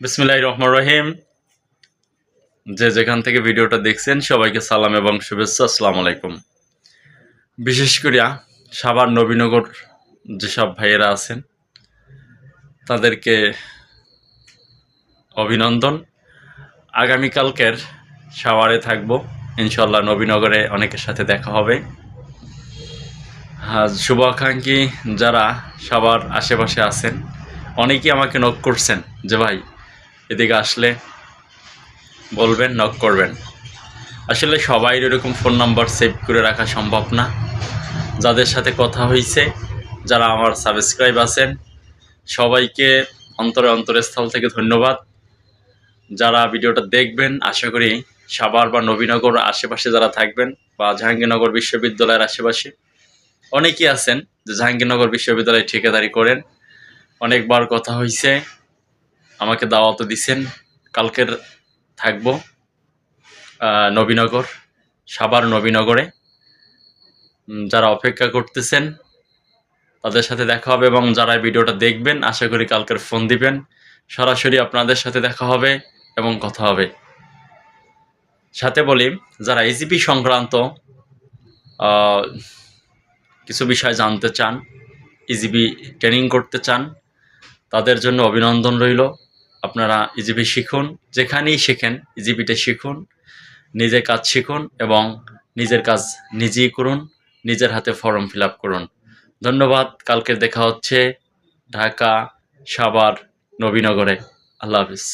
বিসমিল্লাহির রহমানির রহিম। যে যেখান থেকে ভিডিওটা দেখছেন সবাইকে সালাম এবং শুভেচ্ছা। আসসালামু আলাইকুম। বিশেষ করিয়া সাভার নবীনগর যেসব ভাইয়েরা আছেন তাদেরকে অভিনন্দন। আগামীকালকের সাভারে থাকবো ইনশাল্লাহ। নবীনগরে অনেকের সাথে দেখা হবে। শুভাকাঙ্ক্ষী যারা সাভার আশেপাশে আছেন অনেকেই আমাকে নক করছেন যে ভাই এদিকে আসলে বলবেন, নক করবেন। আসলে সবাই এরকম ফোন নাম্বার সেভ করে রাখা সম্ভব না। যাদের সাথে কথা হয়েছে, যারা আমার সাবস্ক্রাইব আছেন, সবাইকে অন্তরস্থল থেকে ধন্যবাদ। যারা ভিডিওটা দেখবেন, আশা করি সাভার বা নবীনগর আশেপাশে যারা থাকবেন বা জাহাঙ্গীরনগর বিশ্ববিদ্যালয়ের আশেপাশে অনেকেই আছেন যে জাহাঙ্গীরনগর বিশ্ববিদ্যালয়ে ঠিকাদারি করেন। অনেকবার কথা হয়েছে, আমাকে দাওয়াতও দিছেন। কালকের থাকবো নবীনগর, সাভার নবীনগরে। যারা অপেক্ষা করতেছেন তাদের সাথে দেখা হবে এবং যারা ভিডিওটা দেখবেন আশা করি কালকের ফোন দিবেন, সরাসরি আপনাদের সাথে দেখা হবে এবং কথা হবে। সাথে বলি, যারা ইজিপি সংক্রান্ত কিছু বিষয় জানতে চান, ইজিপি ট্রেনিং করতে চান, তাদের জন্য অভিনন্দন রইল। আপনারা ইজিপি শিখুন, যেখানেই শেখেন ইজিপিটা শিখুন, নিজের কাজ শিখুন এবং নিজের কাজ নিজেই করুন, নিজের হাতে ফর্ম ফিল আপ করুন। ধন্যবাদ। কালকে দেখা হচ্ছে ঢাকা, সাভার, নবীনগরে। আল্লাহ হাফিজ।